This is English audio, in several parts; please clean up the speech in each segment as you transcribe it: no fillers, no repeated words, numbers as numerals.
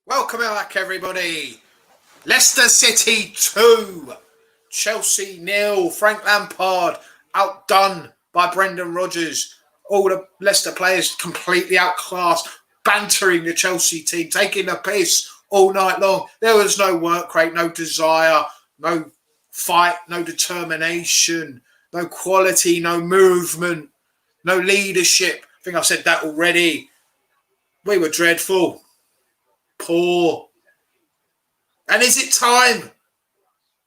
Welcome back, everybody. Leicester City 2, Chelsea 0. Frank Lampard outdone by Brendan Rodgers. All the Leicester players completely outclassed, bantering the Chelsea team, taking the piss all night long. There was no work rate, no desire, no fight, no determination, no quality, no movement, no leadership. I think I've said that already. We were dreadful, poor. And is it time?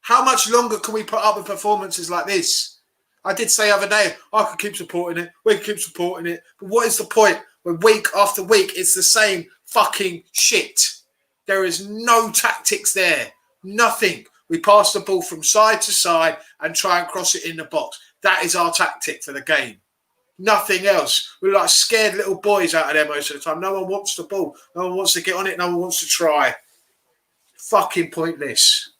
How much longer can we put up with performances like this? I did say the other day, I could keep supporting it. We can keep supporting it. But what is the point when week after week it's the same fucking shit? There is no tactics there. Nothing. We pass the ball from side to side and try and cross it in the box. That is our tactic for the game. Nothing else. We're like scared little boys out of there most of the time. No one wants the ball. No one wants to get on it. No one wants to try. Fucking pointless.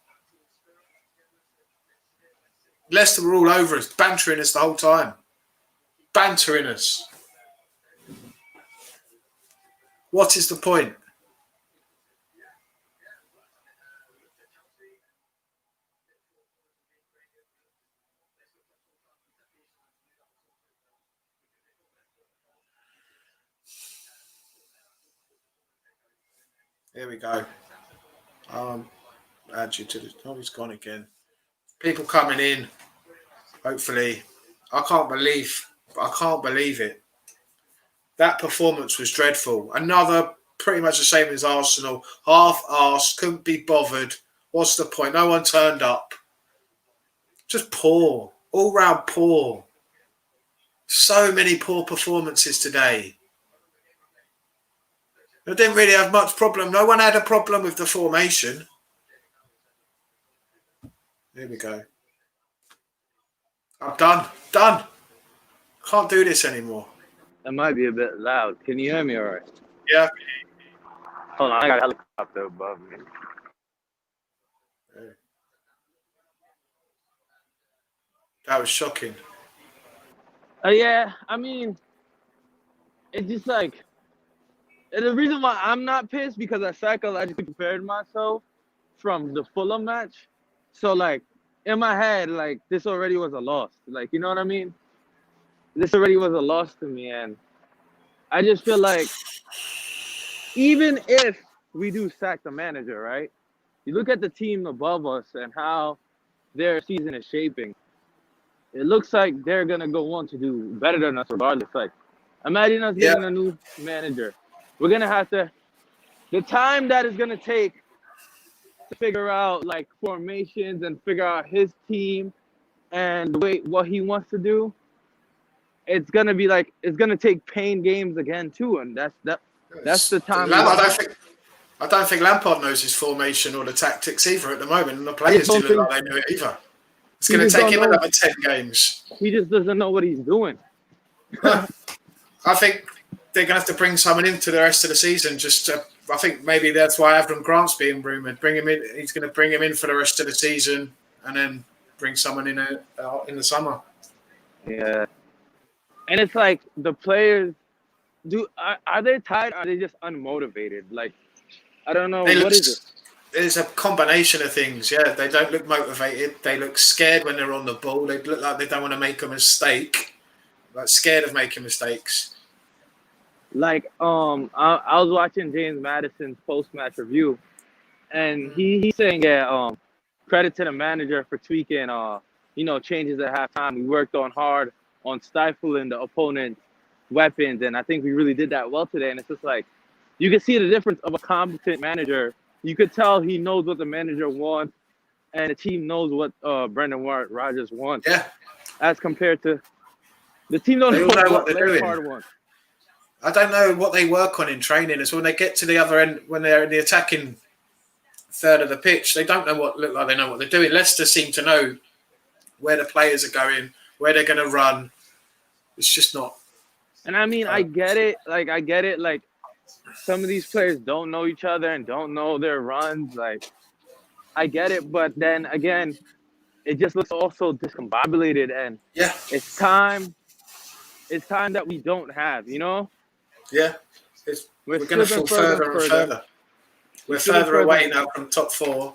Leicester were all over us, bantering us the whole time. Bantering us. What is the point? Here we go. Add you to the. Oh, he's gone again. People coming in. Hopefully, I can't believe it. That performance was dreadful. Another pretty much the same as Arsenal. Half-arsed, couldn't be bothered. What's the point? No one turned up. Just poor. All round poor. So many poor performances today. They didn't really have much problem. No one had a problem with the formation. Here we go. I'm done. Done. Can't do this anymore. That might be a bit loud. Can you hear me all right? Yeah. Hold on, I got a helicopter above me. That was shocking. Yeah, I mean, it's just like, and the reason why I'm not pissed because I psychologically prepared myself from the Fulham match. So, like, in my head, like, this already was a loss. Like, you know what I mean? This already was a loss to me. And I just feel like even if we do sack the manager, right? You look at the team above us and how their season is shaping. It looks like they're going to go on to do better than us regardless. Like, imagine us getting a new manager. We're going to have to, the time that is going to take to figure out, like, formations and figure out his team and the way, what he wants to do, it's going to be like, it's going to take pain games again, too. And that's the time. I don't think Lampard knows his formation or the tactics either at the moment. And the players didn't look like they knew it either. It's going to take him another 10 games. He just doesn't know what he's doing. I think they're going to have to bring someone into the rest of the season. I think maybe that's why Avram Grant's being rumoured. Bring him in. He's going to bring him in for the rest of the season and then bring someone in the summer. Yeah. And it's like the players, are they tired or are they just unmotivated? Like, I don't know. What is it? There's a combination of things, yeah. They don't look motivated. They look scared when they're on the ball. They look like they don't want to make a mistake. Like scared of making mistakes. Like, I was watching James Madison's post-match review, and he's saying, credit to the manager for tweaking, changes at halftime. We worked hard on stifling the opponent's weapons, and I think we really did that well today. And it's just like, you can see the difference of a competent manager. You could tell he knows what the manager wants, and the team knows what Brendan Rodgers wants. Yeah. As compared to the team don't know what they're doing. I don't know what they work on in training. It's when they get to the other end, when they're in the attacking third of the pitch, they don't know look like they know what they're doing. Leicester seem to know where the players are going, where they're going to run. It's just not. And I mean, I get it. Like, some of these players don't know each other and don't know their runs. Like, I get it. But then again, it just looks also discombobulated. And it's time that we don't have, you know? Yeah. We're going to fall further and further. We're should have further away further. now from top 4.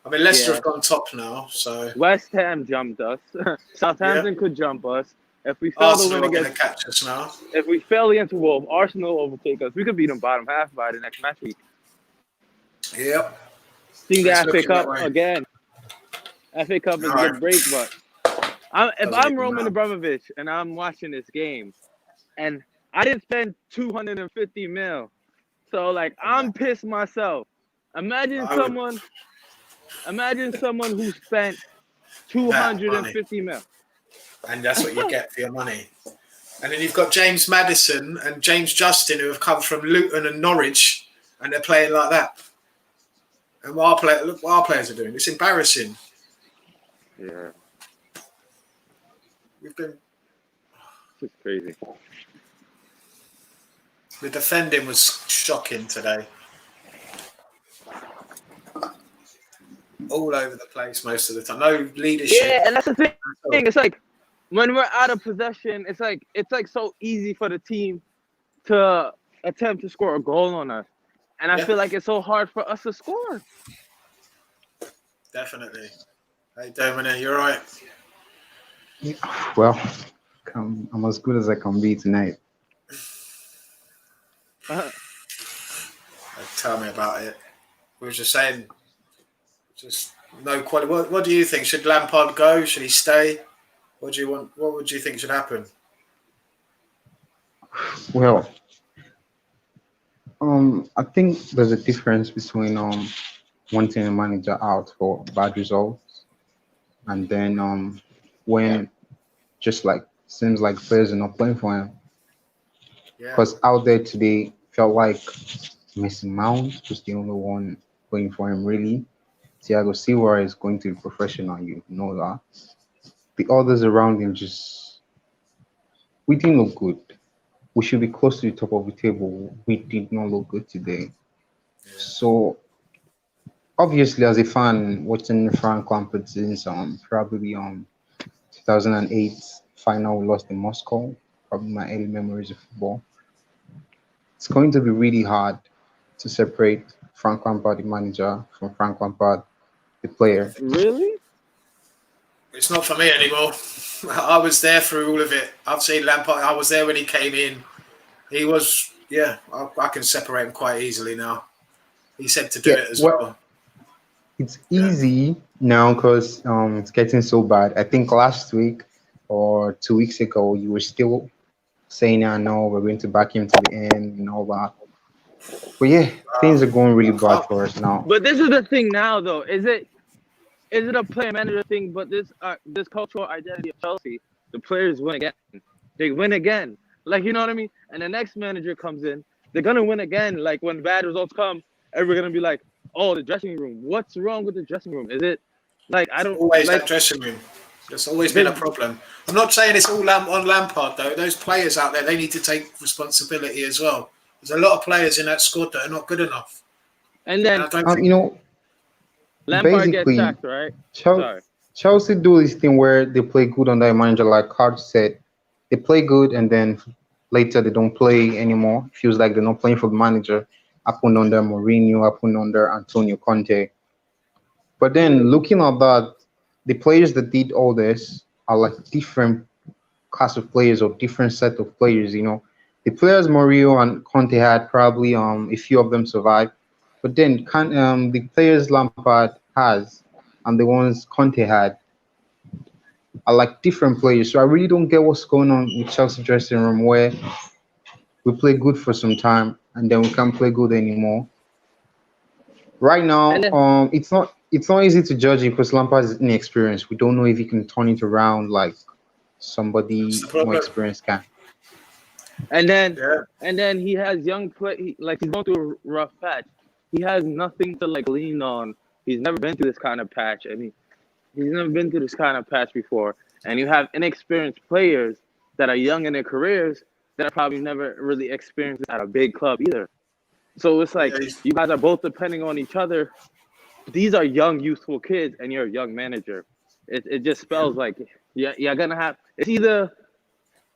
I mean, Leicester Yeah. have gone top now, so West Ham jumped us. yeah. Southampton could jump us. If we fail to win Arsenal are going to against, catch us now. if we fail against Wolves, Arsenal will overtake us. We could beat them bottom half by the next match week. Yep, Seeing it's the FA looking that Cup way. again. FA Cup is All a right. good break, but if Doesn't I'm even Roman matter. Abramovich and I'm watching this game, and I didn't spend 250 mil, so like I'm pissed myself. Imagine I would someone who spent that money, 250 mil. and that's what you get for your money. And then you've got James Maddison and James Justin, who have come from Luton and Norwich, and they're playing like that. And look what our players are doing. It's embarrassing. Yeah, We've been it's crazy. the defending was shocking today. All over the place most of the time. No leadership. Yeah, and that's the thing. It's like when we're out of possession, it's like so easy for the team to attempt to score a goal on us. And I feel like it's so hard for us to score. Definitely. Hey, Dominic, you're right. Well, I'm as good as I can be tonight. Tell me about it. We were just saying, just no quality. What do you think? Should Lampard go? Should he stay? What do you want? What would you think should happen? Well, I think there's a difference between wanting a manager out for bad results and then when just like seems like players are not playing for him. Yeah. Because out there today felt like Mason Mount was the only one playing for him really. Thiago Silva is going to be professional, you know that. The others around him we didn't look good. We should be close to the top of the table. We did not look good today. Yeah. So obviously, as a fan, watching Frank Lampard since probably 2008 final we lost in Moscow, probably my early memories of football. It's going to be really hard to separate Frank Lampard, the manager, from Frank Lampard, the player. Really? It's not for me anymore. I was there through all of it. I've seen Lampard. I was there when he came in. He was, yeah, I can separate him quite easily now. He said to do it as well. It's easy now because it's getting so bad. I think last week or 2 weeks ago, you were still saying, "I know we're going to back him to the end and all that." But yeah, things are going really bad for us now. But this is the thing now, though. Is it a player manager thing? But this cultural identity of Chelsea, the players win again. They win again. Like, you know what I mean? And the next manager comes in, they're gonna win again. Like when bad results come, everyone's gonna be like, "Oh, the dressing room. What's wrong with the dressing room? Is it like I don't always like that dressing room? There's always been a problem. I'm not saying it's all on Lampard though. Those players out there, they need to take responsibility as well. There's a lot of players in that squad that are not good enough. And then Lampard gets basically, sacked, right? Chelsea do this thing where they play good under a manager, like Card said. They play good and then later they don't play anymore. Feels like they're not playing for the manager. Happened under Mourinho, happened under Antonio Conte. But then looking at that, the players that did all this are like different class of players or different set of players, you know. The players Mourinho and Conte had probably a few of them survived. But then the players Lampard has and the ones Conte had are like different players. So I really don't get what's going on with Chelsea dressing room where we play good for some time and then we can't play good anymore. Right now, it's not easy to judge it because Lampard is inexperienced. We don't know if he can turn it around like somebody more experienced can. And then he has young play. Like he's going through a rough patch. He has nothing to like lean on. He's never been through this kind of patch. I mean, he's never been through this kind of patch before. And you have inexperienced players that are young in their careers that are probably never really experienced at a big club either. So it's like you guys are both depending on each other. These are young, youthful kids, and you're a young manager. It just spells like you're gonna have. It's either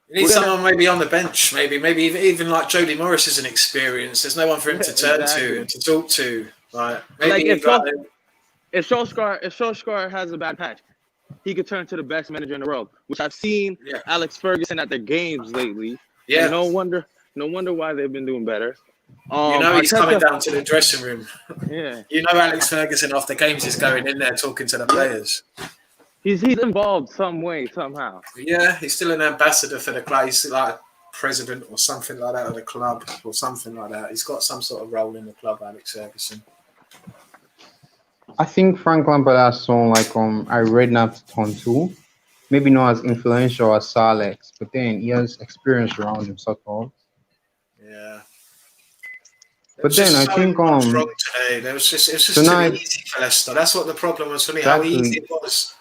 You need someone maybe on the bench, maybe even like Jody Morris isn't experienced. There's no one for him to turn to and to talk to. Like maybe if Solskjaer has a bad patch, he could turn to the best manager in the world, which I've seen Alex Ferguson at their games lately. Yeah. And no wonder why they've been doing better. He's coming down to the dressing room. Yeah. Alex Ferguson after games is going in there talking to the players. He's involved some way, somehow. Yeah, he's still an ambassador for the club. He's like a president or something like that of the club or something like that. He's got some sort of role in the club, Alex Ferguson. I think Frank Lampard has someone like I read not to turn to. Maybe not as influential as Sir Alex, but then he has experience around him, sort of. Yeah. But then I think wrong today. It was just tonight, too easy for Leicester. That's what the problem was for me. How easy it was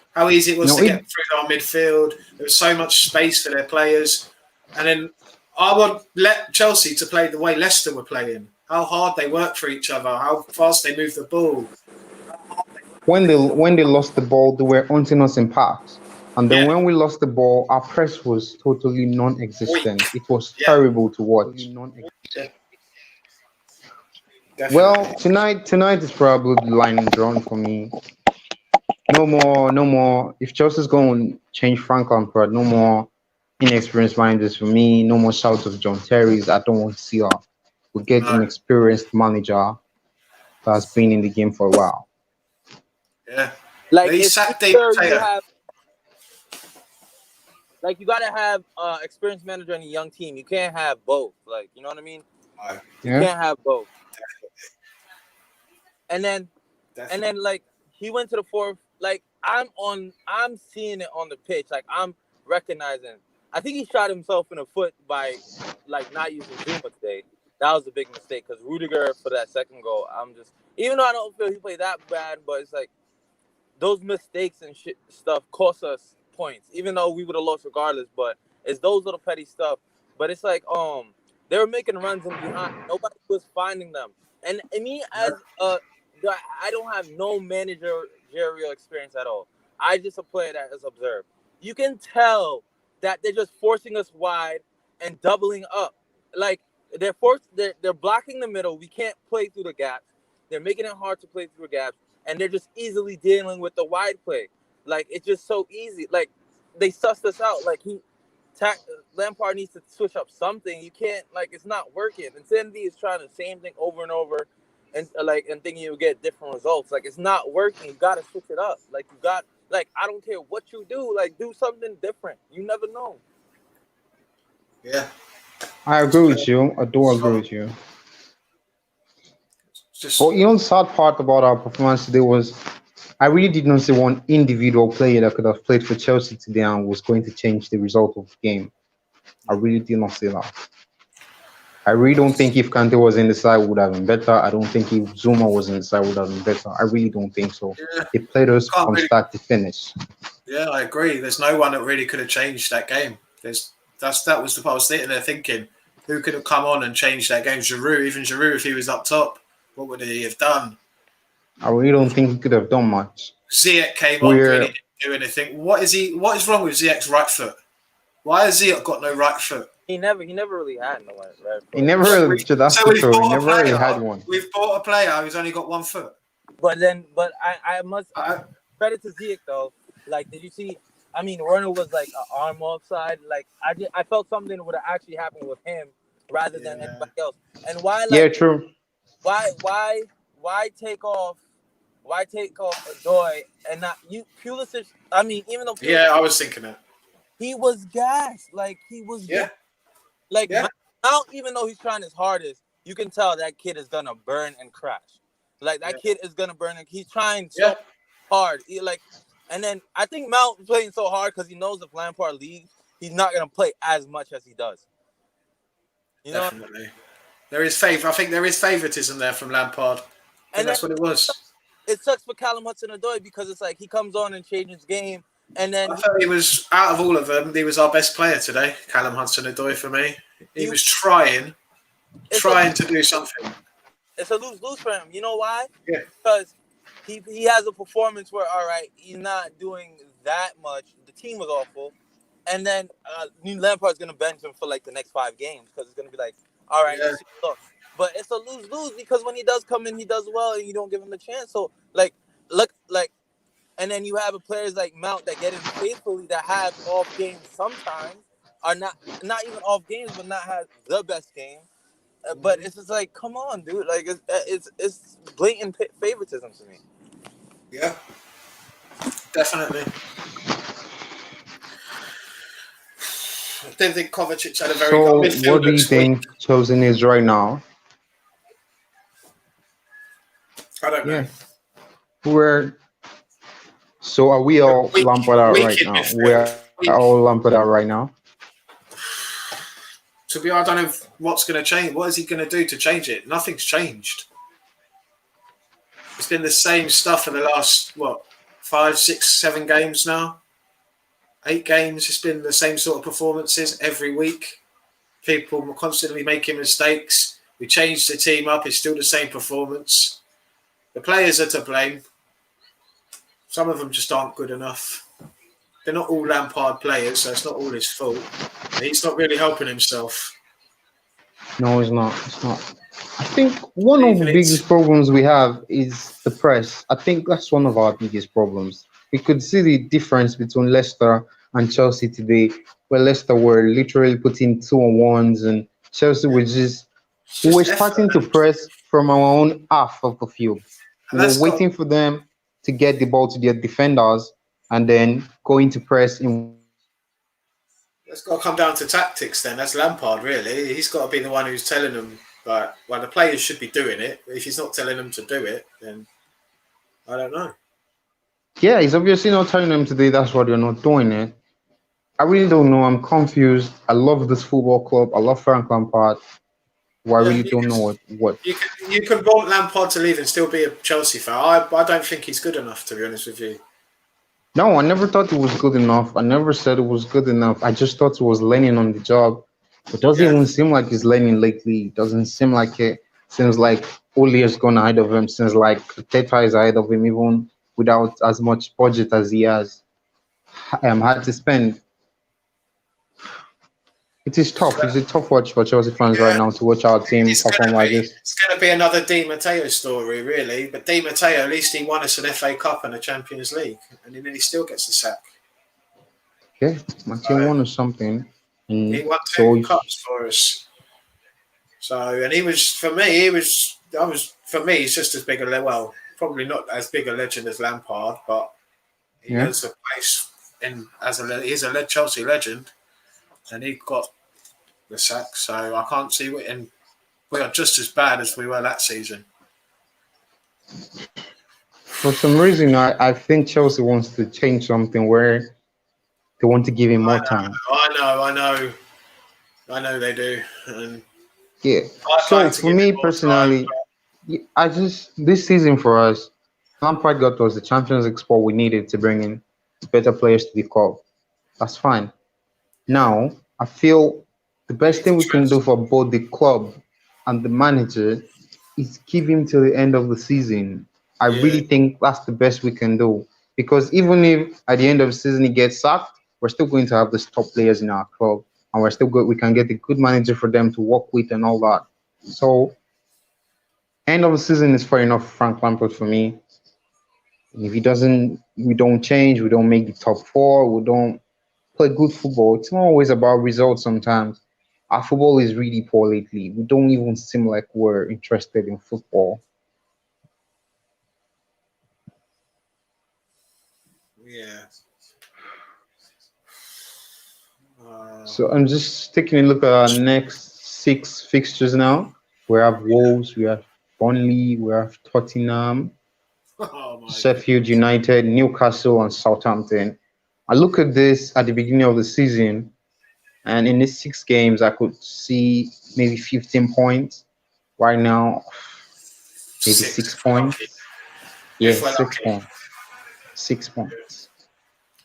to get through our midfield. There was so much space for their players, and then I would let Chelsea to play the way Leicester were playing. How hard they worked for each other. How fast they moved the ball. When they lost the ball, they were hunting us in parks. And then when we lost the ball, our press was totally non-existent. It was terrible to watch. Well, tonight is probably the line drawn for me. No more. If Chelsea's going to change Frank Lampard, no more inexperienced managers for me. No more shouts of John Terry's. I don't want to see her. We get an experienced manager that's been in the game for a while. Yeah. Like you gotta have experienced manager and a young team. You can't have both. Like, you know what I mean? You can't have both. And then like he went to the fourth. Like I'm seeing it on the pitch. Like I'm recognizing. I think he shot himself in the foot by like not using Zuma today. That was a big mistake because Rudiger for that second goal. Even though I don't feel he played that bad, but it's like those mistakes and stuff cost us points. Even though we would have lost regardless, but it's those little petty stuff. But it's like they were making runs in behind. Nobody was finding them. And me as I don't have no managerial experience at all. I just a player that is observed. You can tell that they're just forcing us wide and doubling up. Like they're blocking the middle. We can't play through the gaps. They're making it hard to play through the gaps, and they're just easily dealing with the wide play. Like it's just so easy. Like they sussed us out. Like Lampard needs to switch up something. You can't it's not working. Insanity is trying the same thing over and over, and thinking you'll get different results. Like it's not working. You gotta switch it up. I don't care what you do. Like do something different. You never know. Yeah. I agree with you. I do agree with you. The sad part about our performance today was I really did not see one individual player that could have played for Chelsea today and was going to change the result of the game. I really did not see that. I really don't think if Kante was in the side, would have been better. I don't think if Zuma was in the side, would have been better. I really don't think so. Yeah. They played us from start to finish. Yeah, I agree. There's no one that really could have changed that game. That was the part I was sitting there thinking, who could have come on and changed that game? Giroud, even Giroud, if he was up top, what would he have done? I really don't think he could have done much. Ziyech came on, really didn't do anything. What is wrong with Ziyech's right foot? Why has Ziyech got no right foot? He never really had no right foot. He never really. That's the truth. He never really had one. We've bought a player who's only got 1 foot. But I must credit to Ziyech though. Like, did you see? I mean, Werner was like an arm offside. Like, I felt something would have actually happened with him rather than anybody else. And why? Like, true. Why take off Adoy and not you? Pulisic. I mean, even though Pulisic, I was thinking that he was gassed. Like he was. Yeah. Now, even though he's trying his hardest, you can tell that kid is gonna burn and crash. Like that kid is gonna burn. And he's trying so hard. And then I think Mount is playing so hard because he knows if Lampard leaves, he's not gonna play as much as he does. You know? Definitely. There is favor. I think there is favoritism there from Lampard. And that's what it was. It sucks for Callum Hudson-Odoi because it's like he comes on and changes game, and then I thought he was out of all of them. He was our best player today, Callum Hudson-Odoi for me. He was trying to do something. It's a lose-lose for him. You know why? Yeah. Because he has a performance where, all right, he's not doing that much. The team was awful. and then Lampard's gonna bench him for like the next 5 games because it's gonna be like, all right, Yeah. let's see, look. But it's a lose-lose because when he does come in, he does well, and you don't give him the chance. So like, look, like, and then you have players like Mount that get in faithfully that have off games sometimes, are not even off games, but not have the best game. But it's just like, come on, dude. Like it's blatant favoritism to me. Yeah, definitely. I didn't think Kovacic had a very good So, midfield what do you looks weak. think Chelsea is right now? I don't know. Yeah, we're so are we all Weak, Lampard out weak right in now? We midfield. are Weak. all Lampard out right now. To be, I don't know what's going to change. What is he going to do to change it? Nothing's changed. It's been the same stuff for the last 5, 6, 7 games now. 8 games. It's been the same sort of performances every week. People were constantly making mistakes. We changed the team up. It's still the same performance. The players are to blame. Some of them just aren't good enough. They're not all Lampard players, so it's not all his fault. He's not really helping himself. No, it's not. It's not. I think one of the Even biggest problems we have is the press. I think that's one of our biggest problems. We could see the difference between Leicester and Chelsea today, where Leicester were literally putting 2-on-1s and Chelsea was just it's we were just effort, starting to press from our own half of the field. and We were that's got waiting for them to get the ball to their defenders and then going to press in. that's got to come down to tactics. Then that's Lampard, really. He's got to be the one who's telling them. But the players should be doing it. If he's not telling them to do it, then I don't know. Yeah, he's obviously not telling them today that's why they're not doing it. I really don't know. I'm confused. I love this football club. I love Frank Lampard. Well, I Yeah, really don't know what. you can want Lampard to leave and still be a Chelsea fan. I don't think he's good enough, to be honest with you. No, I never thought it was good enough. I never said it was good enough. I just thought he was learning on the job. It doesn't Yeah, even seem like he's learning lately. It doesn't seem like it. Seems like Oli has gone ahead of him. Seems like Teta is ahead of him, even without as much budget as he has. Had to spend. It is tough. It's a tough watch for Chelsea fans right yeah. now to watch our team perform like this. It's going to be another Di Matteo story, really. But Di Matteo, at least he won us an FA Cup and a Champions League, and then he still gets the sack. Yeah, my team So, won or something. he And won so 2 cups for us. So, and he was for me. He's just as big probably not as big a legend as Lampard, but he yeah. has a place he's a Chelsea legend, and he got the sack. So I can't see it. And we are just as bad as we were that season. For some reason, I think Chelsea wants to change something where they want to give him more time. I know they do. And Yeah. I'd So like to for give him me more time. personally, I just this season for us, Lampard got us the Champions League spot we needed to bring in better players to the club. That's fine. Now I feel the We best need thing to we can do transfer. for both the club and the manager is give him till the end of the season. I Yeah, really think that's the best we can do because even if at the end of the season he gets sacked, we're still going to have the top players in our club, and we're still good. We can get a good manager for them to work with and all that. So end of the season is fair enough for Frank Lampard for me. If he doesn't, we don't change, we don't make the top 4, we don't play good football. It's not always about results sometimes. Our football is really poor lately. We don't even seem like we're interested in football. yeah. So I'm just taking a look at our next 6 fixtures now. We have Wolves, we have Burnley, we have Tottenham, Oh my God. Sheffield United, Newcastle, and Southampton. I look at this at the beginning of the season, and in these 6 games, I could see maybe 15 points. Right now, maybe 6 six if we're lucky. points. If Yeah, we're 6 points. lucky. 6 points.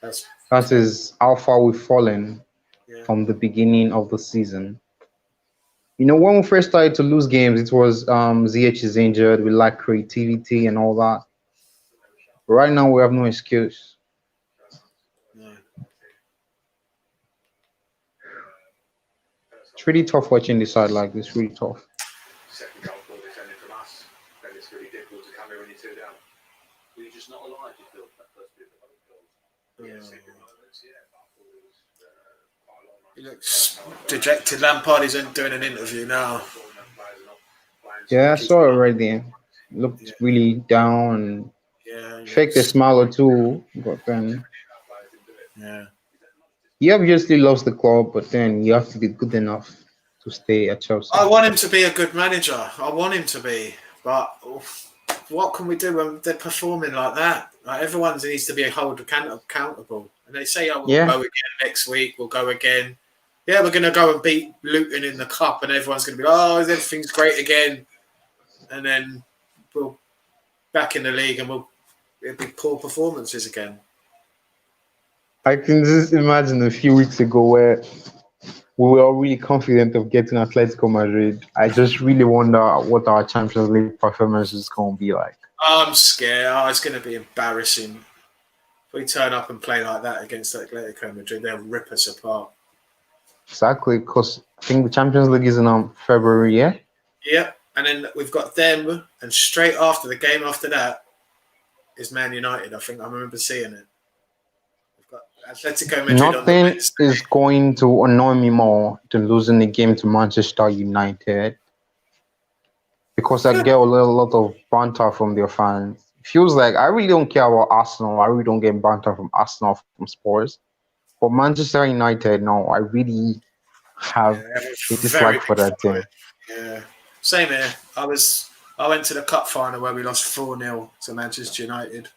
That's That is how far we've fallen yeah. from the beginning of the season. When we first started to lose games, it was ZH is injured, we lack creativity and all that. But right now, we have no excuse. No. It's really tough watching this side like this. Really tough. Second goal for defending from us. Then it's really difficult to come here when you're 2 down. Were you just not alive, you feel, that first bit of both goals? Yeah. Second moments, yeah, but I thought it was quite a lot of He looks dejected. Lampard isn't doing an interview now. Yeah, I saw it already. Looked really down. Yeah. Faked a smile or two, but then Yeah. he obviously loves the club. But then you have to be good enough to stay at Chelsea. I want him to be a good manager. I want him to be. But what can we do when they're performing like that? Like, everyone needs to be held accountable. And they say, oh, we'll go again next week. We'll go again. Yeah, we're going to go and beat Luton in the cup. And everyone's going to be like, oh, everything's great again. And then we'll back in the league and it'll be poor performances again. I can just imagine a few weeks ago where we were all really confident of getting Atletico Madrid. I just really wonder what our Champions League performance is going to be like. I'm scared. Oh, it's going to be embarrassing. If we turn up and play like that against Atletico Madrid, they'll rip us apart. Exactly, because I think the Champions League is in February, yeah? Yep. And then we've got them, and straight after the game after that is Man United. I think I remember seeing it. We've got Atletico Madrid. Nothing is going to annoy me more than losing the game to Manchester United, because I get a lot of banter from their fans. It feels like I really don't care about Arsenal. I really don't get banter from Arsenal, from Spurs. But Manchester United, no, I really have a dislike for that team. Yeah. Same here. I went to the cup final where we lost 4-0 to Manchester United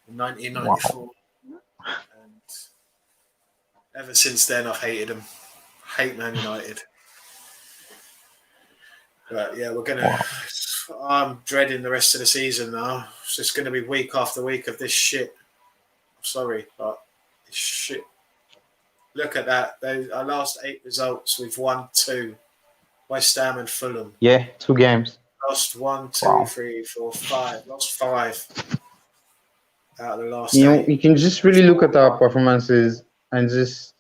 in 1994. Wow. And ever since then, I've hated them. Hate Man United. But yeah, I'm dreading the rest of the season now. It's just going to be week after week of this shit. I'm sorry, but it's shit. Look at that. Our last 8 results, we've won 2. West Ham and Fulham. Yeah, 2 games. Lost 1, 2, 3, 4, 5. Lost 5 out of the last 8. know, you can just really look at our performances and just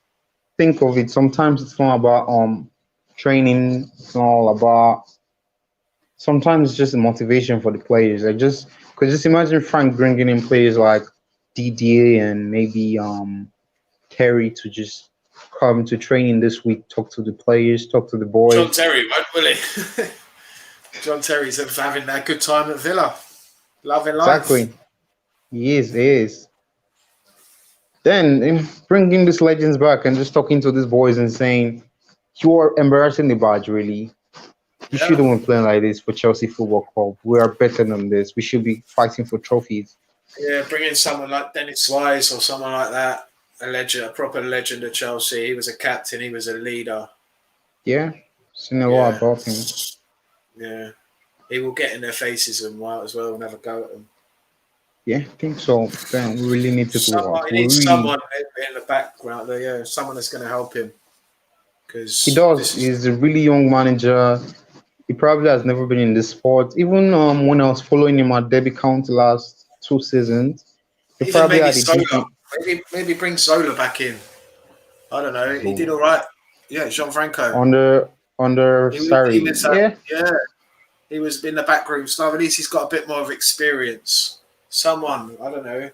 think of it. Sometimes it's not about training. It's not all about. Sometimes it's just a motivation for the players. Because just imagine Frank bringing in players like Didier and maybe Terry to just come to training this week, talk to the players, talk to the boys. John Terry won't, will he? John Terry's having that good time at Villa. Loving life. Exactly. He is. Then bringing these legends back and just talking to these boys and saying, you are embarrassing the badge, really. You shouldn't be playing like this for Chelsea Football Club. We are better than this. We should be fighting for trophies. Yeah, bring in someone like Dennis Wise or someone like that. A legend, a proper legend of Chelsea. He was a captain. He was a leader. Yeah, seen a lot about him. Yeah, he will get in their faces and might as well and have a go at them. Yeah, I think so. Then we really need to do He needs someone in the background. Yeah, someone that's going to help him. Because he does. He's a really young manager. He probably has never been in this sport. Even when I was following him at Derby County last 2 seasons, he probably had a Maybe bring Zola back in. I don't know. He did all right. Yeah, Gianfranco. Under sorry. He was in the backroom stuff. At least he's got a bit more of experience. Someone, I don't know.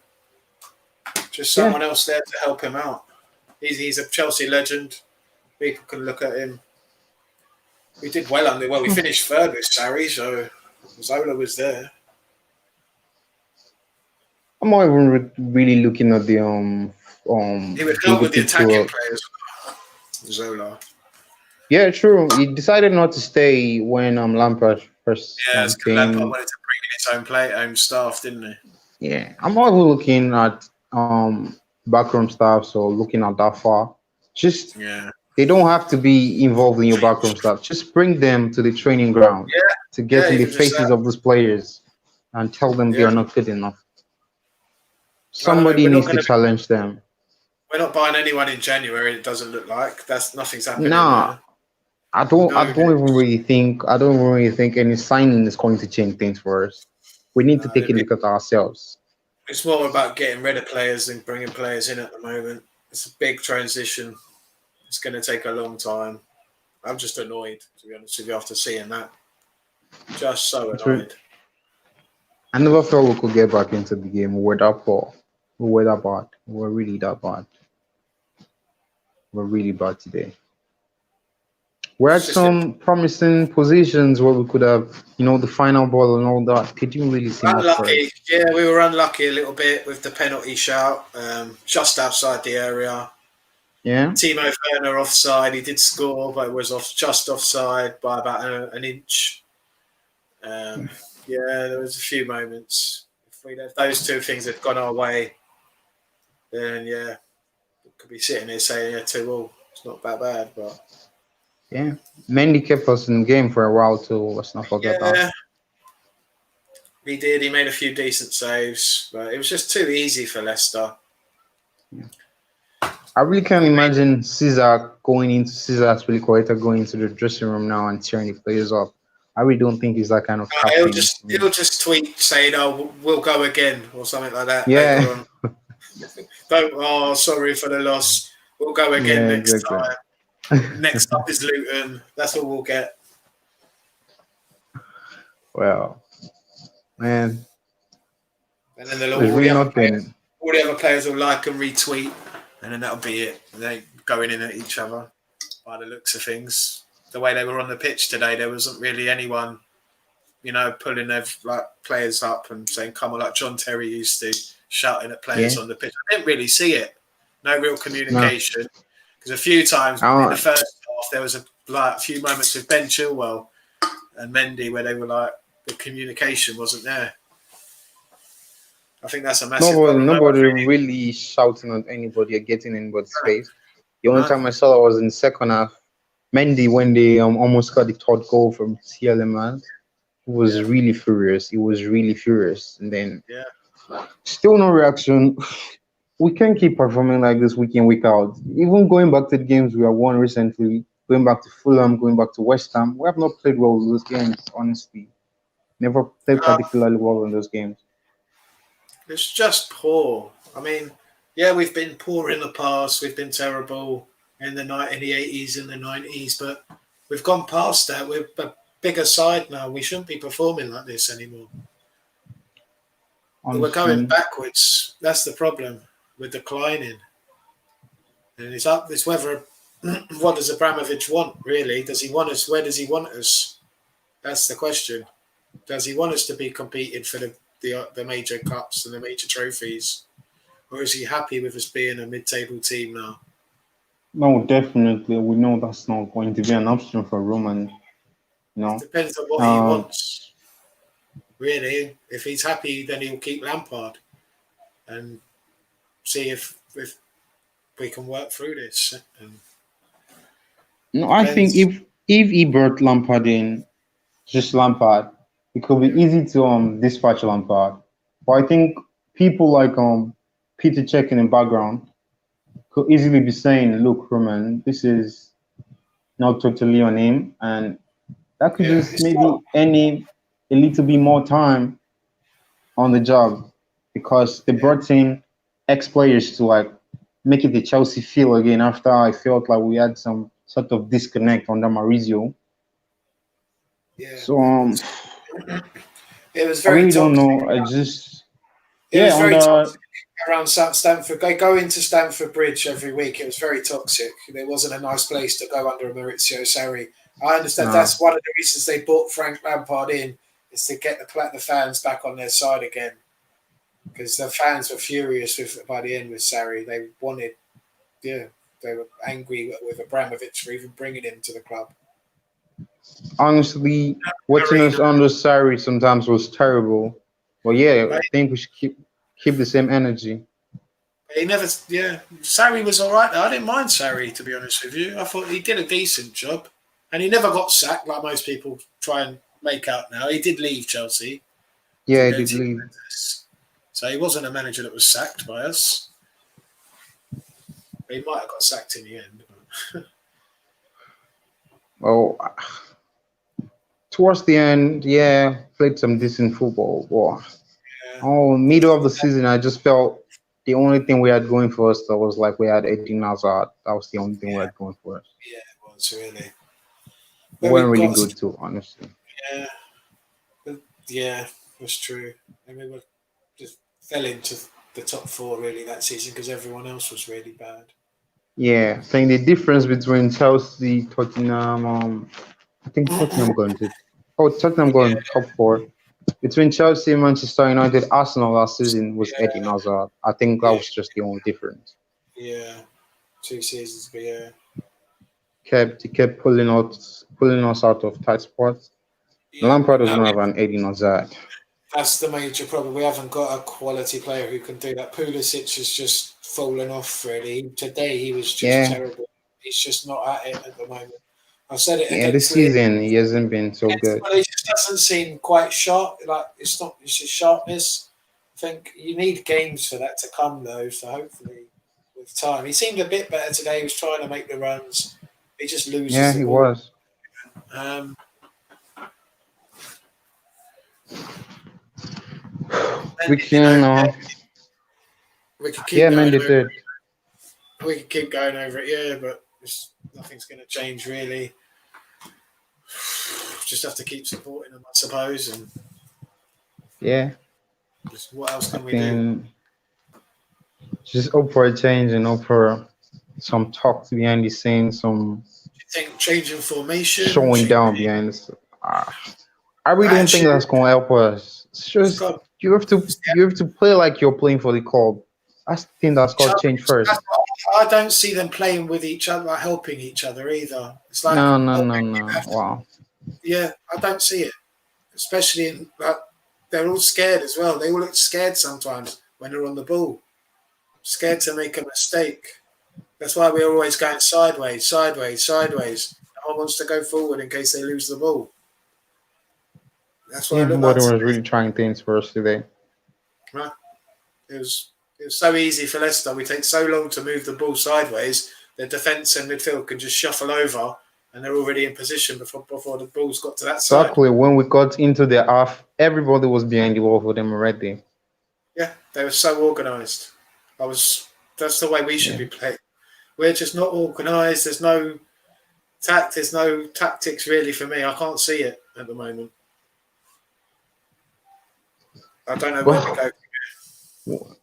Just someone else there to help him out. He's a Chelsea legend. People can look at him. We did well we finished third with Sarri, so Zola was there. I'm not even really looking at the He would help with the attacking players. Zola. Yeah, true. He decided not to stay when Lampard first came. Lampard wanted to bring in his own staff, didn't he? Yeah, I'm not even looking at backroom staff, so looking at that far. Just they don't have to be involved in your backroom staff. Just bring them to the training ground to get in the faces of those players and tell them they are not good enough. Somebody needs to challenge them. We're not buying anyone in January. It doesn't look like nothing's happening. Nah, I don't even really think any signing is going to change things for us. We need to take a look at ourselves. It's more about getting rid of players than bringing players in at the moment. It's a big transition. It's going to take a long time. I'm just annoyed, to be honest with you, after seeing that. Just so It's re- annoyed. I never felt we could get back into the game. We were that poor. We were that bad. We were really that bad. We were really bad today. We had It's just some promising positions where we could have, the final ball and all that. It didn't really seem up for unlucky. us. Yeah, we were unlucky a little bit with the penalty shout, just outside the area. Yeah. Timo Werner offside. He did score, but it was just offside by about an inch. Yeah, there was a few moments. If those two things had gone our way, then yeah, we could be sitting here saying 2-2. It's not that bad, but Yeah. Mendy kept us in the game for a while too. Let's not forget that. yeah, he did. He made a few decent saves, but it was just too easy for Leicester. I really can't imagine Caesar Spilicueta going into the dressing room now and tearing the players up. I really don't think he's that kind of He'll captain. just tweet saying, "Oh, we'll go again" or something like that Yeah. later on. Sorry for the loss. We'll go again Yeah, next exactly. time. Next up is Luton. That's all we'll get. Well, man, And then there's really nothing. all the other players will like and retweet, and then that'll be it. They going in at each other by the looks of things. The way they were on the pitch today, there wasn't really anyone, pulling their players up and saying, "Come on," like John Terry used to, shouting at players on the pitch. I didn't really see it. No real communication. Because a few times in the first half, there was a few moments with Ben Chilwell and Mendy where they were like, the communication wasn't there. I think that's a massive problem. Nobody really shouting at anybody or getting in anybody's face. The only time I saw that was in the second half. Mendy, when they almost got the third goal from TLM, he was really furious. He was really furious. And then still no reaction. We can't keep performing like this week in, week out. Even going back to the games we have won recently, going back to Fulham, going back to West Ham, we have not played well in those games, honestly. Never played particularly well in those games. It's just poor. I mean, yeah, we've been poor in the past. We've been terrible in the 80s and the 90s, but we've gone past that. We're a bigger side now. We shouldn't be performing like this anymore. Honestly, we're going backwards. That's the problem. We're declining. And it's whether what does Abramovich want, really? Does he want us? Where does he want us? That's the question. Does he want us to be competing for the major cups and the major trophies? Or is he happy with us being a mid-table team now? No, definitely. We know that's not going to be an option for Roman. It depends on what he wants. Really, if he's happy, then he'll keep Lampard and see if we can work through this. No, I think if he brought Lampard in, just Lampard, it could be easy to dispatch Lampard. But I think people like Peter Cech in the background could easily be saying, "Look, Roman, this is not totally on him," and that could just maybe any a little bit more time on the job because they brought in ex-players to make it the Chelsea feel again after I felt like we had some sort of disconnect under Maurizio. Yeah. So it was very. I really toxic. don't know. I just it was very toxic around Stamford. They go into Stamford Bridge every week. It was very toxic. There wasn't a nice place to go under Maurizio Sarri. I understand that's one of the reasons they brought Frank Lampard in is to get the fans back on their side again. Because the fans were furious by the end with Sarri. They wanted, they were angry with Abramovich for even bringing him to the club. Honestly, watching us under Sarri sometimes was terrible. But yeah, I think we should keep the same energy. He never, Sarri was all right. I didn't mind Sarri, to be honest with you. I thought he did a decent job. And he never got sacked like most people try and make out now. He did leave Chelsea. Yeah, he did leave. So he wasn't a manager that was sacked by us. He might have got sacked in the end. Well, towards the end, played some decent football. Middle of the season, I just felt the only thing we had going for us was we had Eden Hazard. That was the only thing we had going for us. Yeah, it was really. We But weren't we've really got, good too, honestly. yeah, yeah, that's true. And we were just fell into the top four really that season because everyone else was really bad. Yeah, saying the difference between Chelsea, Tottenham, I think Tottenham going to, oh, Tottenham going top four. Between Chelsea, Manchester United, Arsenal last season was Yeah, Eden Hazard. I think that yeah, was just the only difference. yeah. 2 seasons ago, yeah. He kept pulling us out of tight spots. Yeah, Lampard but does now not have an Eden Hazard. that's the major problem. We haven't got a quality player who can do that. Pulisic has just fallen off, really. Today he was just Yeah, terrible. He's just not at it at the moment. I said it yeah, this against Leeds. season he hasn't been so good. Well, he just doesn't seem quite sharp. Like it's not, it's just sharpness. I think you need games for that to come, though. So hopefully, with time, he seemed a bit better today. He was trying to make the runs. He just loses Yeah, the he ball. was. Um, We and, can, we could keep yeah, man, going they over. did. We could keep going over it, yeah, but nothing's going to change really. Just have to keep supporting them, I suppose. And Yeah, just what else I can we do? think just hope for a change and hope for some talk behind the scenes, some Do you think changing formation, showing down behind this. I really don't think attitude? that's gonna help us. It's We've just got you have to play like you're playing for the club. That's the thing that's got to change first. I don't see them playing with each other, like helping each other either. It's like, No, no, oh, no, you no. have to, Wow. yeah, I don't see it. Especially in like, they're all scared as well. They all look scared sometimes when they're on the ball, scared to make a mistake. That's why we're always going sideways, sideways, sideways. No one wants to go forward in case they lose the ball. That's what Yeah, it looked like nobody was today. really trying things for us today. Right? It was so easy for Leicester. We take so long to move the ball sideways. The defence and midfield can just shuffle over, and they're already in position before the ball's got to that side. Exactly. When we got into the half, everybody was behind the wall for them already. Yeah, they were so organised. That's the way we should Yeah. be playing. We're just not organised. There's no tact. There's no tactics really for me. I can't see it at the moment. I don't know where to Well, go.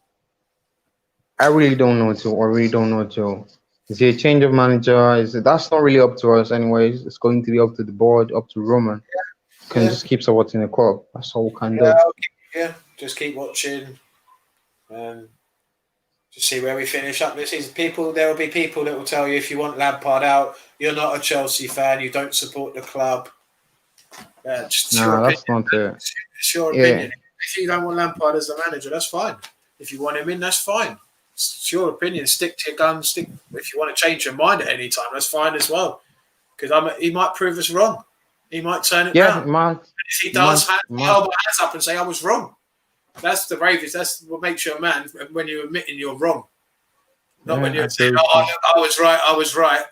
I really don't know too. I really don't know too. Is it a change of manager? That's not really up to us anyways. It's going to be up to the board, up to Roman. Can Yeah, just keep supporting the club. That's all we can yeah, do. yeah. Just keep watching. Just see where we finish up this season. There will be people that will tell you if you want Lampard out, you're not a Chelsea fan, you don't support the club. Just your Nah, opinion. that's not it. It's your Yeah, opinion. If you don't want Lampard as the manager, that's fine. If you want him in, that's fine. It's your opinion. Stick to your guns. Stick. If you want to change your mind at any time, that's fine as well. Because he might prove us wrong. He might turn it yeah, round. man, If he man, does, man. hold my hands up and say I was wrong. That's the bravest. That's what makes you a man when you're admitting you're wrong. Not when Yeah, I you're saying, agree with you. I was right, I was right.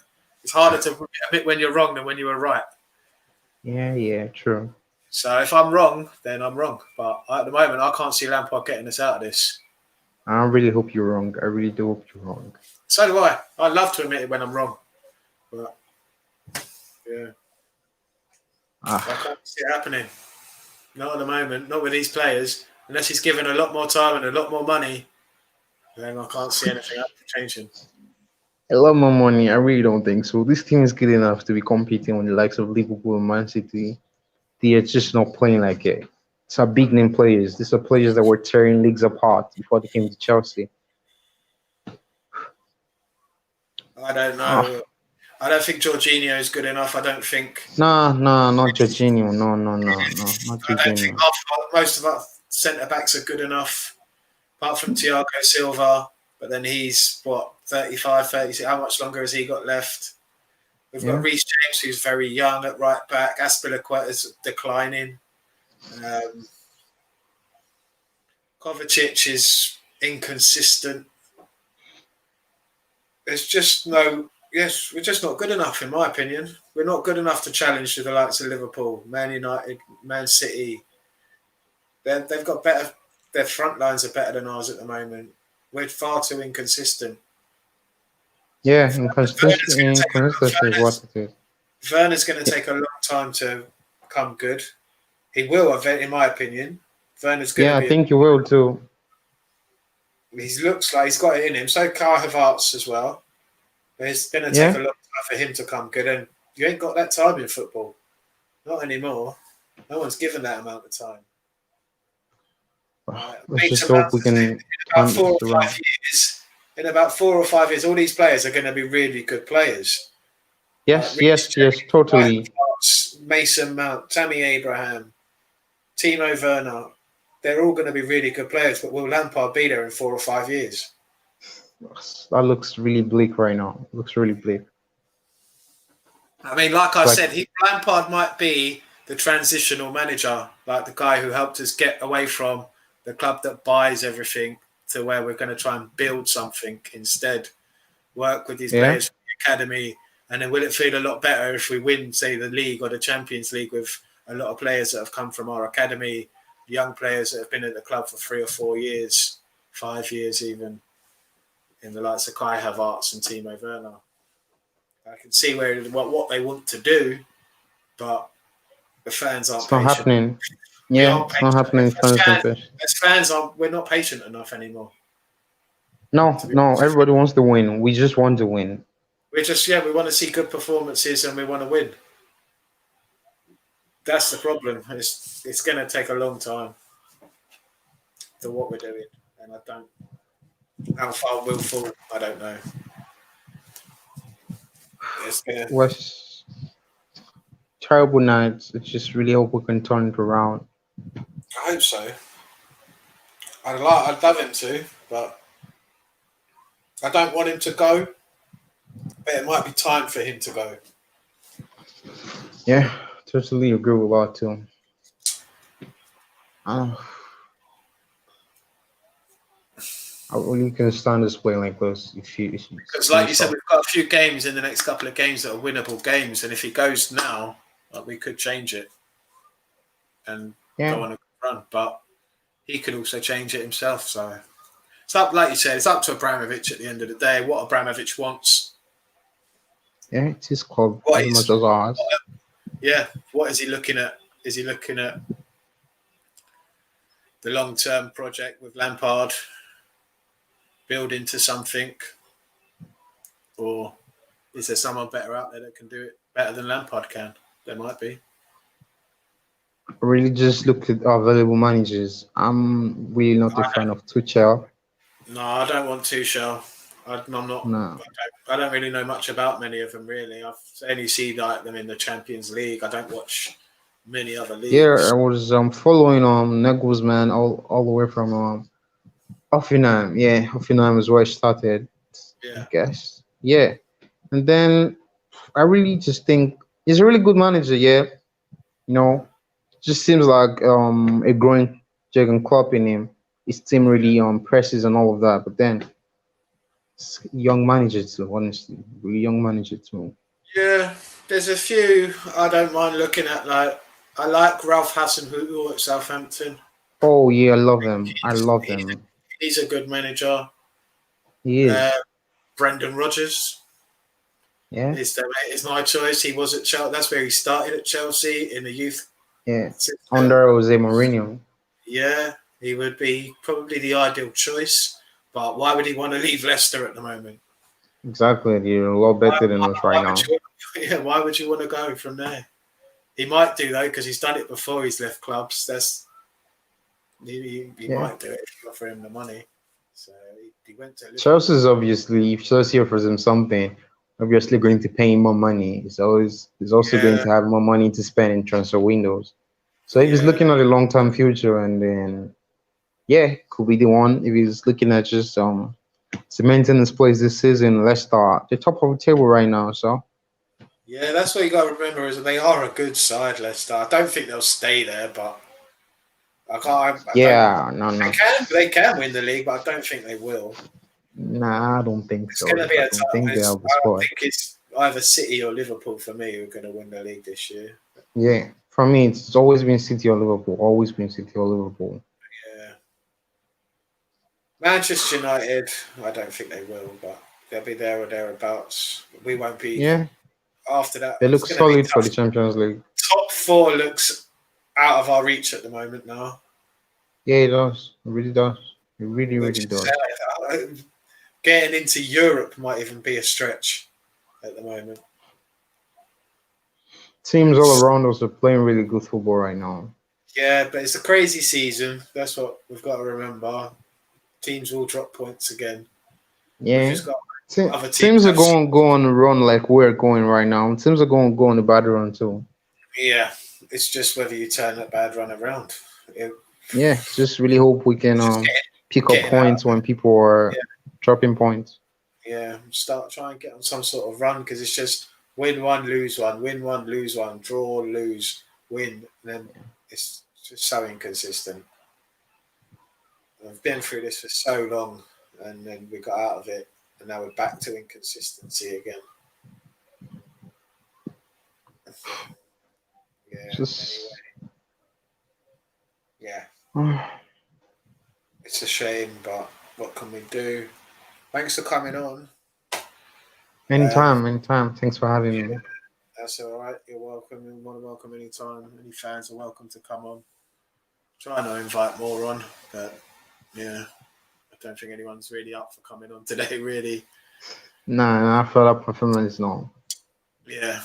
It's harder to admit when you're wrong than when you were right. Yeah, true. So if I'm wrong, then I'm wrong. But at the moment, I can't see Lampard getting us out of this. I really hope you're wrong. I really do hope you're wrong. So do I. I love to admit it when I'm wrong. But, yeah, I Ah, can't see it happening. Not at the moment. Not with these players. Unless he's given a lot more time and a lot more money, then I can't see anything changing. a lot more money. I really don't think so. This team is good enough to be competing with the likes of Liverpool and Man City. They are just not playing like it. It's our big name players. These are players that were tearing leagues apart before they came to Chelsea. I don't Ah, know. I don't think Jorginho is good enough. I don't think. nah, not Jorginho. No, not I don't think Jorginho. most of our centre backs are good enough, apart from Thiago Silva. But then he's 35, 36. How much longer has he got left? We've got Yeah, Reece James, who's very young at right back. Aspilicueta's declining. Um, Kovacic is inconsistent. There's just no. Yes, we're just not good enough, in my opinion. We're not good enough to challenge to the likes of Liverpool, Man United, Man City. They've got better. Their front lines are better than ours at the moment. We're far too inconsistent. yeah. Fernand's going to take a Inconsistency is what Fernand's, it is. Werner's going to take a long time to come good. He will, in my opinion. Werner's going Yeah, to I be. think you will too. He looks like he's got it in him. So Kai Havertz as well. But it's going to take Yeah. a long time for him to come good, and you ain't got that time in football. Not anymore. No one's given that amount of time. Let's Mason just hope we Mount, can about turn this around. in about 4 or 5 years, all these players are going to be really good players. Yes, Reece yes, James, totally. Mason Mount, Tammy Abraham, Timo Werner. They're all going to be really good players, but will Lampard be there in 4 or 5 years? That looks really bleak right now. Looks really bleak. I mean, like I Like, said, Lampard might be the transitional manager, like the guy who helped us get away from the club that buys everything to where we're going to try and build something instead. Work with these yeah, players from the academy, and then will it feel a lot better if we win, say, the league or the Champions League with a lot of players that have come from our academy, young players that have been at the club for 3 or 4 years, 5 years even, in the likes of Kai Havertz and Timo Werner. I can see what they want to do, but the fans aren't it's not patient. happening. We Yeah, aren't it's not patient. happening. As fans, we're not patient enough anymore. No, everybody wants to win. We just want to win. We want to see good performances and we want to win. That's the problem. It's going to take a long time to what we're doing, and I don't. How far we'll fall, I don't know. It's gonna. Was terrible nights. It's just really hope we can turn it around. I hope so. I'd love him to, but I don't want him to go. But it might be time for him to go. Yeah, totally agree with that too. I really can stand this play like this. Because, like you said, we've got a few games in the next couple of games that are winnable games, and if he goes now, we could change it and go on a run. But he could also change it himself. So it's up, like you said, it's up to Abramovich at the end of the day. What Abramovich wants. Yeah, it's his club as much as ours. Yeah, what is he looking at? Is he looking at the long-term project with Lampard, build into something, or is there someone better out there that can do it better than Lampard can? There might be. Really just look at our available managers. I'm really not a fan of Tuchel. No, I don't want Tuchel. I'm not. No. I don't really know much about many of them. Really, I've only seen them in the Champions League. I don't watch many other leagues. Yeah, I was following Nagelsmann all the way from Hoffenheim. Yeah, Hoffenheim is where I started. Yeah. I guess. Yeah, and then I really just think he's a really good manager. Yeah, just seems like a growing Jurgen Klopp in him. His team really presses and all of that, but then young manager too. Honestly, really young manager too. Yeah, there's a few I don't mind looking at. Like I like Ralph Hasenhuttl at Southampton. Oh yeah, I love him. I love him. He's a good manager. He is. Brendan Rodgers. Yeah. Is my choice. He was at Chelsea. That's where he started at Chelsea in the youth. Yeah. Under Jose Mourinho. Yeah, he would be probably the ideal choice. But why would he want to leave Leicester at the moment? Exactly. You're a lot better than us right now. Why would you want to go from there? He might do though because he's done it before. He's left clubs. He might do it if you offer him the money. So he went to Liverpool. Chelsea's obviously, if Chelsea offers him something, obviously going to pay him more money. He's also going to have more money to spend in transfer windows. So if he's looking at a long-term future, and then could be the one. If he's looking at just cementing his place this season, Leicester, they're top of the table right now. So yeah, that's what you got to remember is that they are a good side, Leicester. I don't think they'll stay there, but no. They can win the league, but I don't think they will. Nah, I don't think so. It's going to be a I don't think they have the squad. I think it's either City or Liverpool for me who are going to win the league this year. Yeah, for me, it's always been City or Liverpool. Always been City or Liverpool. Yeah. Manchester United, I don't think they will, but they'll be there or thereabouts. We won't be. Yeah. after that, They look it's going to be solid for tough. the Champions League. Top 4 looks out of our reach at the moment now. Yeah, it does. It really does. It really, Which really is, does. getting into Europe might even be a stretch at the moment. Teams all around us are playing really good football right now. Yeah, but it's a crazy season. That's what we've got to remember. Teams will drop points again. We've Yeah. just got other teams. Teams are going to go on a run like we're going right now. Teams are going to go on a bad run too. Yeah, it's just whether you turn that bad run around. Yeah, just really hope we can pick up points when people are dropping points. Yeah, try and get on some sort of run, because it's just win one, lose one, win one, lose one, draw, lose, win, and then it's just so inconsistent. I've been through this for so long, and then we got out of it, and now we're back to inconsistency again. Yeah. Just Anyway. Yeah. It's a shame, but what can we do? Thanks for coming on. anytime. Thanks for having me. That's all right. You're welcome. You're more than welcome anytime. Any fans are welcome to come on. Trying to invite more on, but yeah, I don't think anyone's really up for coming on today, really. Nah, I felt up performance now. Yeah.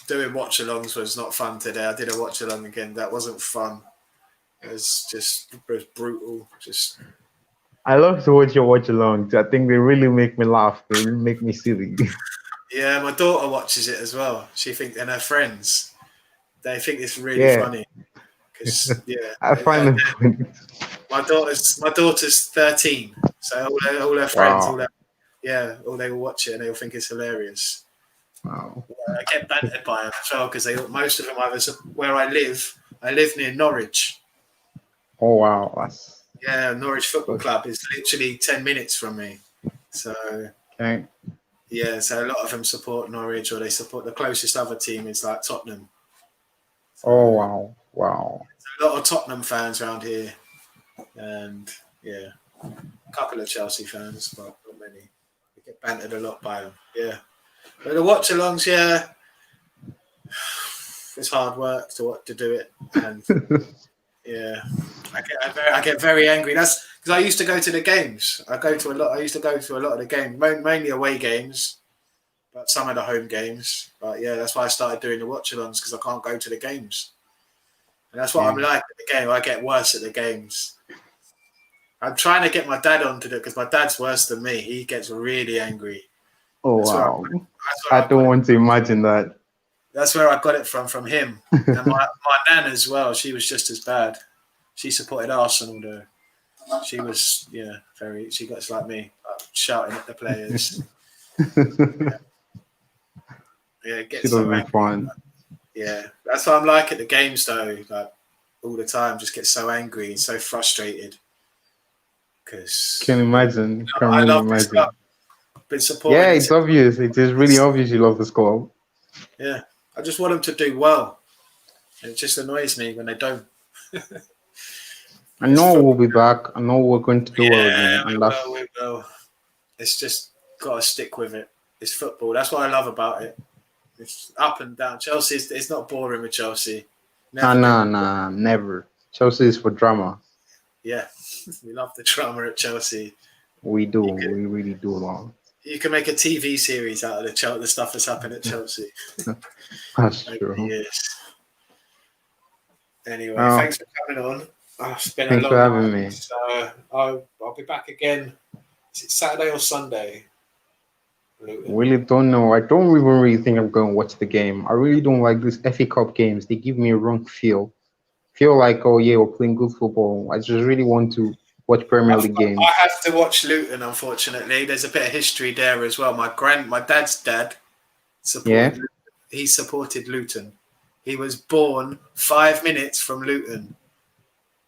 Doing watch-alongs was not fun today. I did a watch-along again. That wasn't fun. It was brutal. I love to watch your watch-alongs. I think they really make me laugh. They really make me silly. Yeah, my daughter watches it as well. And her friends, they think it's really funny. Because I find it funny. My daughter's 13, so all her friends, all they will watch it and they'll think it's hilarious. Wow. I get bantered by them as well, because most of them where I live near Norwich. Oh wow, Norwich Football Club is literally 10 minutes from me. So okay. Yeah, so a lot of them support Norwich, or they support the closest other team is like Tottenham. So, oh wow. A lot of Tottenham fans around here, and a couple of Chelsea fans, but not many. We get bantered a lot by them. Yeah, but the watch-alongs, it's hard work to do it, and I get very angry. That's because I used to go to the games. I used to go to a lot of the games, mainly away games, but some of the home games. But that's why I started doing the watch-alongs, because I can't go to the games, and that's what I'm like at the game. I get worse at the games. I'm trying to get my dad on to do it, because my dad's worse than me. He gets really angry. Oh wow! I don't want to imagine that. That's where I got it from him. And my nan as well, she was just as bad. She supported Arsenal though. She was, she got like me, shouting at the players. It gets so angry. Fun. Yeah, that's what I'm like at the games though. Like all the time, just get so angry and so frustrated. Because can imagine. I love this club. Been supporting. Yeah, it's obvious. It is really obvious you love this club. Yeah, I just want them to do well. It just annoys me when they don't. I know we'll be back. I know we're going to do well again. We will. It's just got to stick with it. It's football. That's what I love about it. It's up and down. Chelsea, it's not boring with Chelsea. Never. Chelsea is for drama. Yeah, we love the drama at Chelsea. We do. We really do love. You can make a TV series out of the stuff that's happened at Chelsea. That's true. Yes. Anyway, thanks for coming on. It's been thanks a long for having night, me. So I'll be back again. Is it Saturday or Sunday? Really don't know. I don't even really think I'm going to watch the game. I really don't like these FA Cup games. They give me a wrong feel. Feel like, we're playing good football. I just really want to watch Premier League games. I have to watch Luton, unfortunately. There's a bit of history there as well. My dad's dad supported he supported Luton. He was born 5 minutes from Luton.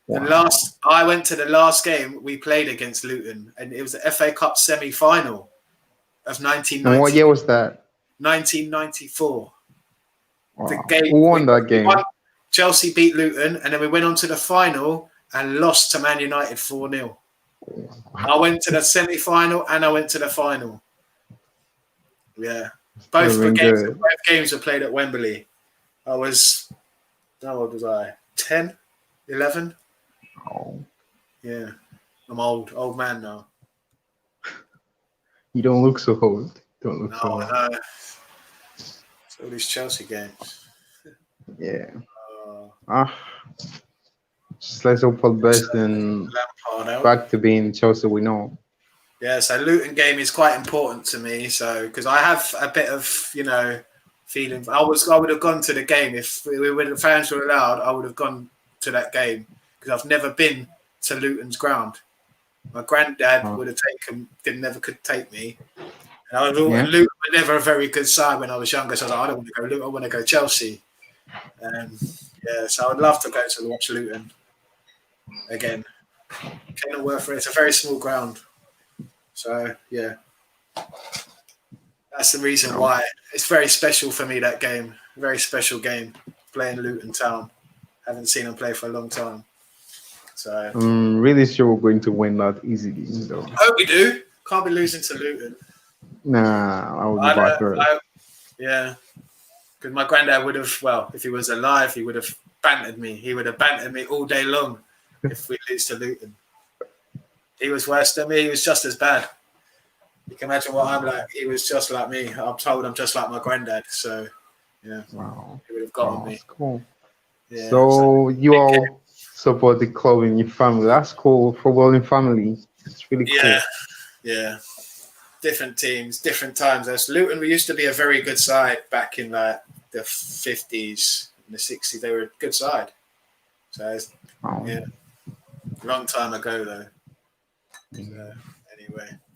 Wow. I went to the last game we played against Luton, and it was the FA Cup semi-final of 1990. And what year was that? 1994. Wow. Who won that game? Chelsea beat Luton, and then we went on to the final and lost to Man United 4-0. I went to the semi-final and I went to the final. Yeah. Would have been good. Both games were played at Wembley. I was, how old was I? 10, 11? Oh, Yeah, I'm old man now. you don't look so old. Don't look No, so old. I know. It's all these Chelsea games. Yeah. Uh, Ah, just let's hope for the best and Lampard out. back to being Chelsea. We know. Yeah, so Luton game is quite important to me. So because I have a bit of feeling. I would have gone to the game if the fans were allowed. I would have gone to that game because I've never been to Luton's ground. My granddad would have never could take me. And Yeah. Luton were never a very good side when I was younger. So I was like, I don't want to go Luton. I want to go Chelsea. So I'd love to go to watch Luton again. Kenilworth, it's a very small ground. So, yeah. That's the reason why. It's very special for me, that game. Very special game, playing Luton Town. Haven't seen them play for a long time. So I'm really sure we're going to win that easily, though. I hope we do. Can't be losing to Luton. Nah, I would be back there. Yeah. Because my granddad would have, if he was alive, he would have bantered me. He would have bantered me all day long if we lose to Luton. He was worse than me. He was just as bad. You can imagine what I'm like. He was just like me. I'm told I'm just like my granddad. So, yeah. Wow. He would have gotten me. That's cool. Yeah, so you all support the club in your family. That's cool. Footballing family. It's really cool. Yeah. Different teams, different times. As Luton, we used to be a very good side back in the 50s and the 60s. They were a good side. So, long time ago, though. Anyway.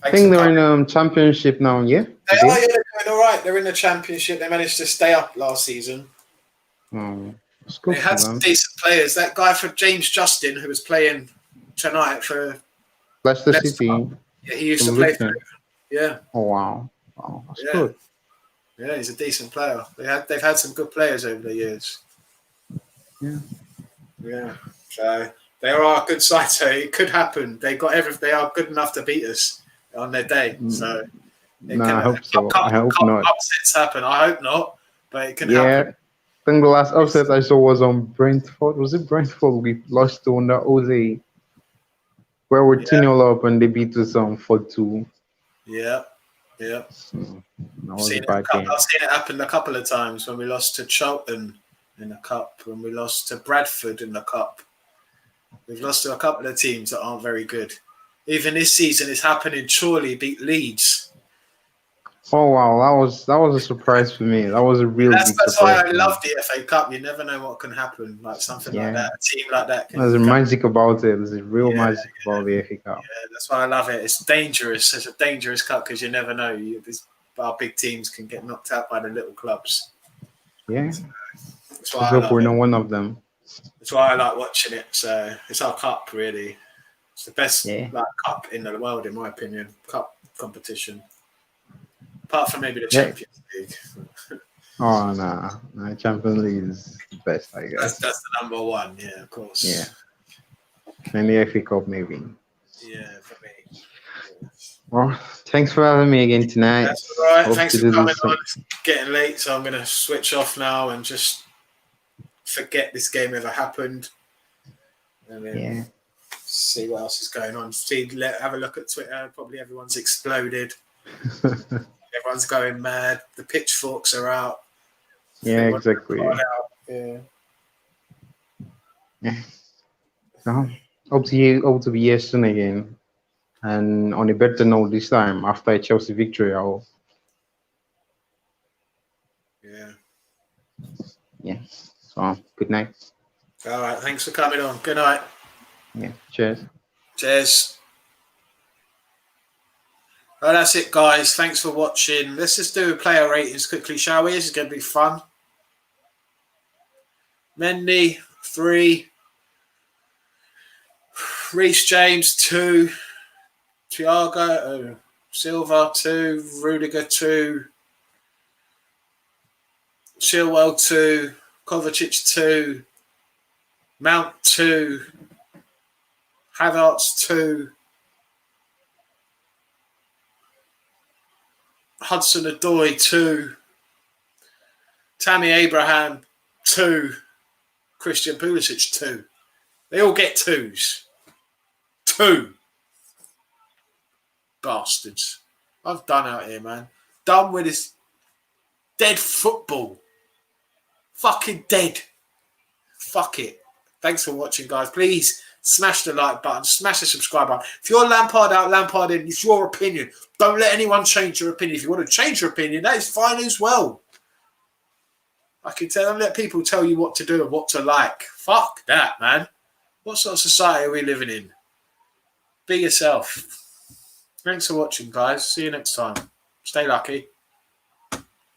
I think they're in championship now, yeah? They are, they're doing all right. They're in the championship. They managed to stay up last season. It's good they had some decent players. That guy for James Justin, who was playing tonight for Leicester City. Yeah, he used to play for Luton. Yeah. Oh, wow. That's good. Yeah, he's a decent player. They've had some good players over the years. Yeah. So they are a good side. So it could happen. They are good enough to beat us on their day. So I hope so. I hope not. Upsets happen. I hope not, but it can happen. Yeah. I think the last upset I saw was on Brentford. Was it Brentford? We lost to under Jose, where we're 2-0 up and they beat us on 4-2. Yeah. So, I've seen it happen a couple of times when we lost to Charlton in the cup, when we lost to Bradford in the cup. We've lost to a couple of teams that aren't very good. Even this season, it's happening. Chorley beat Leeds. Oh wow, that was a surprise for me. That was a real big surprise. That's why I love the FA Cup. You never know what can happen. Like something like that, a team like that. There's a magic about it. There's a real magic about the FA Cup. Yeah, that's why I love it. It's dangerous. It's a dangerous cup because you never know. Our big teams can get knocked out by the little clubs. Yeah. That's why I hope we're not one of them. That's why I like watching it. So it's our cup, really. It's the best cup in the world, in my opinion. Cup competition. Apart from maybe the Champions League. Oh, no. Champions League is the best, I guess. That's the number one, yeah, of course. Yeah. And the FA Cup, maybe. Yeah, for me. Yeah. Well, thanks for having me again tonight. That's all right. Thanks for coming on. It's getting late, so I'm going to switch off now and just forget this game ever happened. And then see what else is going on. Have a look at Twitter. Probably everyone's exploded. Everyone's going mad. The pitchforks are out. Yeah, exactly. So, hope to be here soon again. And on a better note this time, after a Chelsea victory, Yeah. So, good night. All right. Thanks for coming on. Good night. Yeah. Cheers. Well, that's it, guys. Thanks for watching. Let's just do player ratings quickly, shall we? This is going to be fun. Mendy, 3. Reece James, 2. Thiago Silva, 2. Rudiger, 2. Chilwell, 2. Kovacic, 2. Mount, 2. Havertz, 2. Hudson-Odoi, 2. Tammy Abraham, 2. Christian Pulisic, 2. They all get 2s. 2. Bastards. I'm done out here, man. Done with this dead football. Fucking dead. Fuck it. Thanks for watching, guys. Please smash the like button. Smash the subscribe button. If you're Lampard out, Lampard in, it's your opinion. Don't let anyone change your opinion. If you want to change your opinion, that is fine as well. I can tell them, let people tell you what to do and what to like. Fuck that, man. What sort of society are we living in? Be yourself. Thanks for watching, guys. See you next time. Stay lucky.